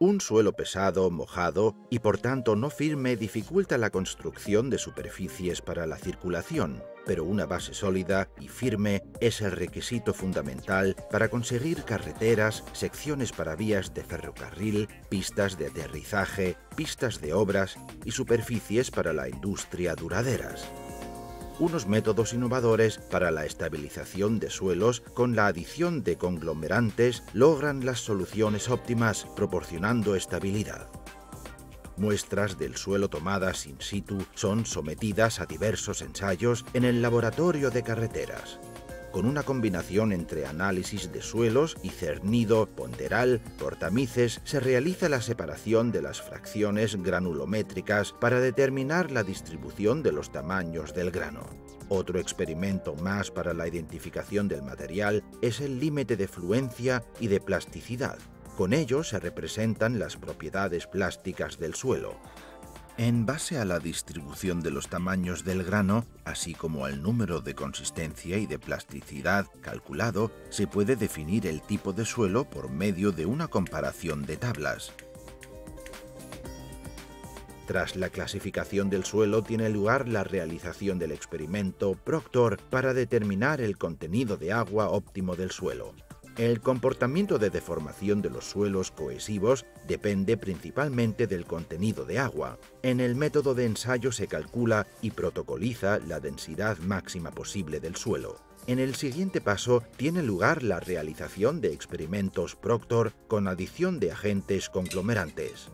Un suelo pesado, mojado y por tanto no firme dificulta la construcción de superficies para la circulación, pero una base sólida y firme es el requisito fundamental para conseguir carreteras, secciones para vías de ferrocarril, pistas de aterrizaje, pistas de obras y superficies para la industria duraderas. Unos métodos innovadores para la estabilización de suelos con la adición de conglomerantes logran las soluciones óptimas proporcionando estabilidad. Muestras del suelo tomadas in situ son sometidas a diversos ensayos en el laboratorio de carreteras. Con una combinación entre análisis de suelos y cernido ponderal por tamices, se realiza la separación de las fracciones granulométricas para determinar la distribución de los tamaños del grano. Otro experimento más para la identificación del material es el límite de fluencia y de plasticidad. Con ello se representan las propiedades plásticas del suelo. En base a la distribución de los tamaños del grano, así como al número de consistencia y de plasticidad calculado, se puede definir el tipo de suelo por medio de una comparación de tablas. Tras la clasificación del suelo tiene lugar la realización del experimento Proctor para determinar el contenido de agua óptimo del suelo. El comportamiento de deformación de los suelos cohesivos depende principalmente del contenido de agua. En el método de ensayo se calcula y protocoliza la densidad máxima posible del suelo. En el siguiente paso tiene lugar la realización de experimentos Proctor con adición de agentes conglomerantes.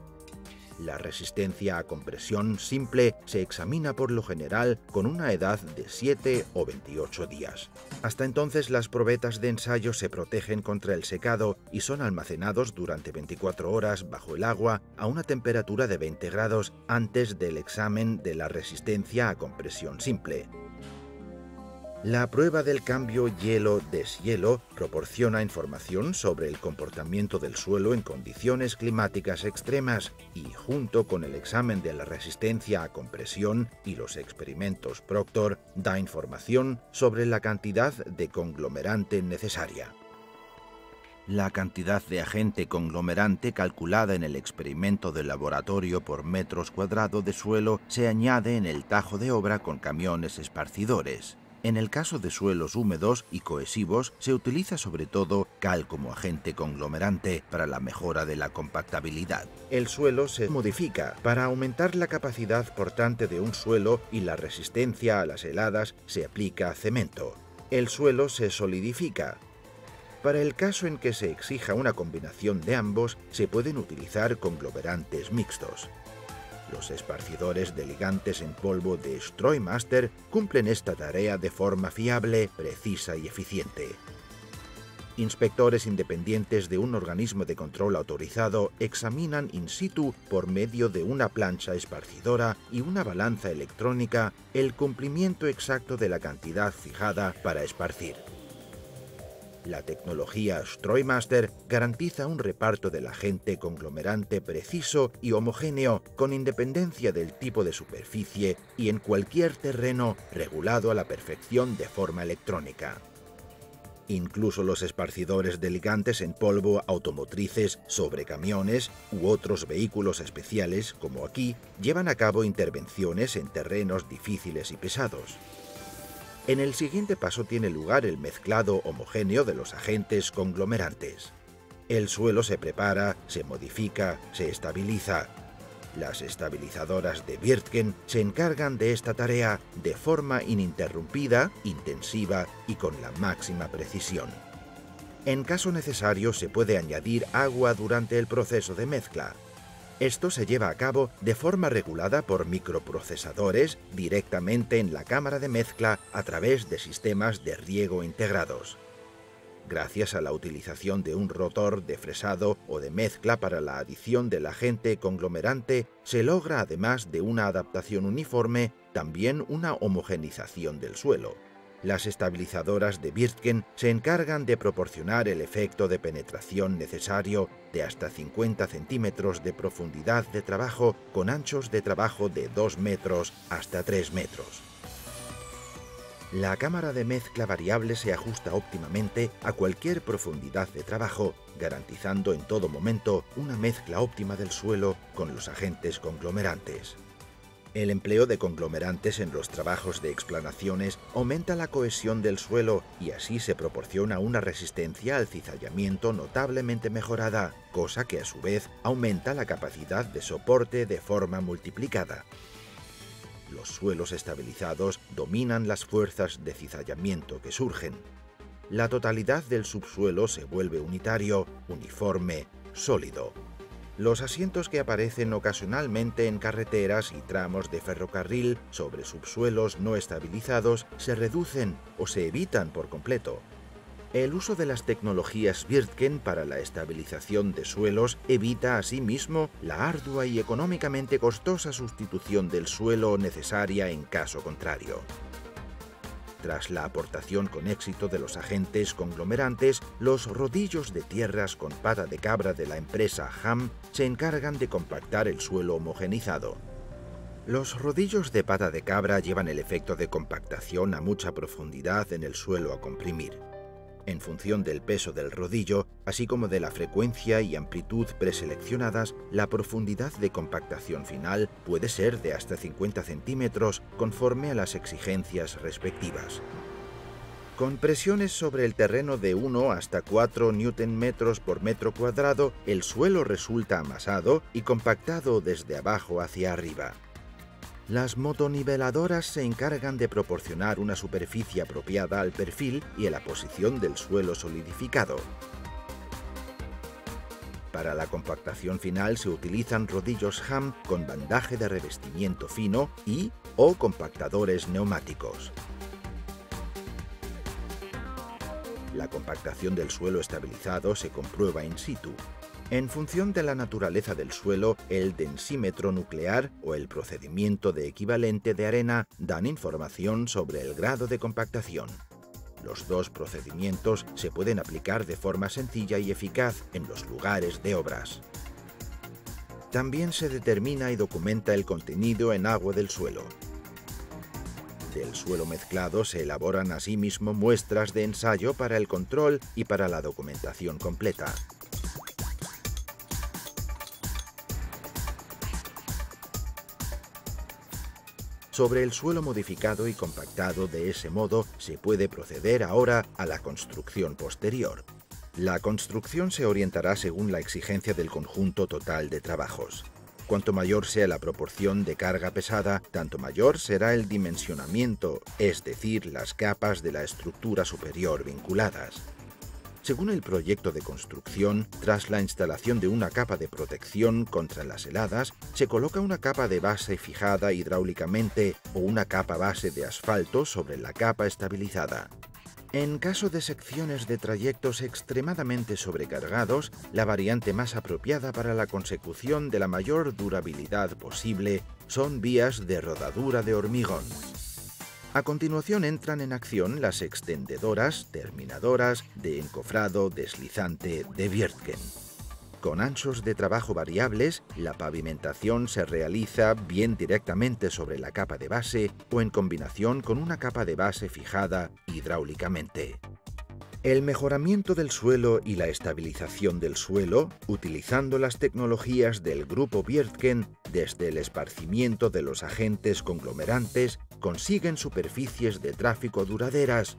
La resistencia a compresión simple se examina por lo general con una edad de 7 o 28 días. Hasta entonces las probetas de ensayo se protegen contra el secado y son almacenados durante 24 horas bajo el agua a una temperatura de 20 grados antes del examen de la resistencia a compresión simple. La prueba del cambio hielo-deshielo proporciona información sobre el comportamiento del suelo en condiciones climáticas extremas y, junto con el examen de la resistencia a compresión y los experimentos Proctor, da información sobre la cantidad de conglomerante necesaria. La cantidad de agente conglomerante calculada en el experimento de laboratorio por metros cuadrados de suelo se añade en el tajo de obra con camiones esparcidores. En el caso de suelos húmedos y cohesivos se utiliza sobre todo cal como agente conglomerante para la mejora de la compactabilidad. El suelo se modifica para aumentar la capacidad portante de un suelo y la resistencia a las heladas se aplica cemento. El suelo se solidifica. Para el caso en que se exija una combinación de ambos, se pueden utilizar conglomerantes mixtos. Los esparcidores de ligantes en polvo de Streumaster cumplen esta tarea de forma fiable, precisa y eficiente. Inspectores independientes de un organismo de control autorizado examinan in situ, por medio de una plancha esparcidora y una balanza electrónica, el cumplimiento exacto de la cantidad fijada para esparcir. La tecnología Streumaster garantiza un reparto del agente conglomerante preciso y homogéneo con independencia del tipo de superficie y en cualquier terreno regulado a la perfección de forma electrónica. Incluso los esparcidores de ligantes en polvo automotrices sobre camiones u otros vehículos especiales, como aquí, llevan a cabo intervenciones en terrenos difíciles y pesados. En el siguiente paso tiene lugar el mezclado homogéneo de los agentes conglomerantes. El suelo se prepara, se modifica, se estabiliza. Las estabilizadoras de Wirtgen se encargan de esta tarea de forma ininterrumpida, intensiva y con la máxima precisión. En caso necesario se puede añadir agua durante el proceso de mezcla. Esto se lleva a cabo de forma regulada por microprocesadores directamente en la cámara de mezcla a través de sistemas de riego integrados. Gracias a la utilización de un rotor de fresado o de mezcla para la adición del agente conglomerante, se logra, además de una adaptación uniforme, también una homogenización del suelo. Las estabilizadoras de Wirtgen se encargan de proporcionar el efecto de penetración necesario de hasta 50 centímetros de profundidad de trabajo con anchos de trabajo de 2 metros hasta 3 metros. La cámara de mezcla variable se ajusta óptimamente a cualquier profundidad de trabajo, garantizando en todo momento una mezcla óptima del suelo con los agentes conglomerantes. El empleo de conglomerantes en los trabajos de explanaciones aumenta la cohesión del suelo y así se proporciona una resistencia al cizallamiento notablemente mejorada, cosa que a su vez aumenta la capacidad de soporte de forma multiplicada. Los suelos estabilizados dominan las fuerzas de cizallamiento que surgen. La totalidad del subsuelo se vuelve unitario, uniforme, sólido. Los asientos que aparecen ocasionalmente en carreteras y tramos de ferrocarril sobre subsuelos no estabilizados se reducen o se evitan por completo. El uso de las tecnologías Wirtgen para la estabilización de suelos evita asimismo la ardua y económicamente costosa sustitución del suelo necesaria en caso contrario. Tras la aportación con éxito de los agentes conglomerantes, los rodillos de tierras con pata de cabra de la empresa Hamm se encargan de compactar el suelo homogenizado. Los rodillos de pata de cabra llevan el efecto de compactación a mucha profundidad en el suelo a comprimir. En función del peso del rodillo, así como de la frecuencia y amplitud preseleccionadas, la profundidad de compactación final puede ser de hasta 50 centímetros conforme a las exigencias respectivas. Con presiones sobre el terreno de 1 hasta 4 Nm por metro cuadrado, el suelo resulta amasado y compactado desde abajo hacia arriba. Las motoniveladoras se encargan de proporcionar una superficie apropiada al perfil y a la posición del suelo solidificado. Para la compactación final se utilizan rodillos Hamm con bandaje de revestimiento fino o compactadores neumáticos. La compactación del suelo estabilizado se comprueba in situ. En función de la naturaleza del suelo, el densímetro nuclear o el procedimiento de equivalente de arena dan información sobre el grado de compactación. Los dos procedimientos se pueden aplicar de forma sencilla y eficaz en los lugares de obras. También se determina y documenta el contenido en agua del suelo. Del suelo mezclado se elaboran asimismo muestras de ensayo para el control y para la documentación completa. Sobre el suelo modificado y compactado de ese modo, se puede proceder ahora a la construcción posterior. La construcción se orientará según la exigencia del conjunto total de trabajos. Cuanto mayor sea la proporción de carga pesada, tanto mayor será el dimensionamiento, es decir, las capas de la estructura superior vinculadas. Según el proyecto de construcción, tras la instalación de una capa de protección contra las heladas, se coloca una capa de base fijada hidráulicamente o una capa base de asfalto sobre la capa estabilizada. En caso de secciones de trayectos extremadamente sobrecargados, la variante más apropiada para la consecución de la mayor durabilidad posible son vías de rodadura de hormigón. A continuación entran en acción las extendedoras, terminadoras de encofrado deslizante de Wirtgen. Con anchos de trabajo variables, la pavimentación se realiza bien directamente sobre la capa de base o en combinación con una capa de base fijada hidráulicamente. El mejoramiento del suelo y la estabilización del suelo, utilizando las tecnologías del grupo Wirtgen, desde el esparcimiento de los agentes conglomerantes, consiguen superficies de tráfico duraderas.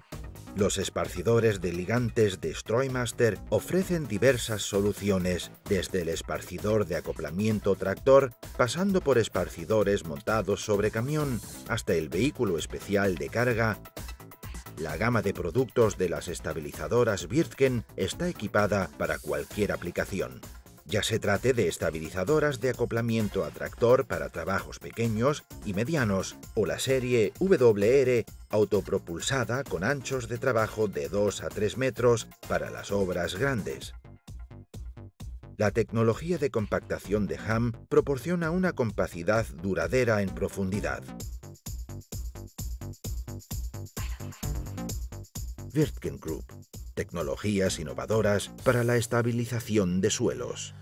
Los esparcidores de ligantes de Streumaster ofrecen diversas soluciones, desde el esparcidor de acoplamiento tractor, pasando por esparcidores montados sobre camión, hasta el vehículo especial de carga. La gama de productos de las estabilizadoras Wirtgen está equipada para cualquier aplicación. Ya se trate de estabilizadoras de acoplamiento a tractor para trabajos pequeños y medianos, o la serie WR autopropulsada con anchos de trabajo de 2 a 3 metros para las obras grandes. La tecnología de compactación de Hamm proporciona una compacidad duradera en profundidad. Wirtgen Group. Tecnologías innovadoras para la estabilización de suelos.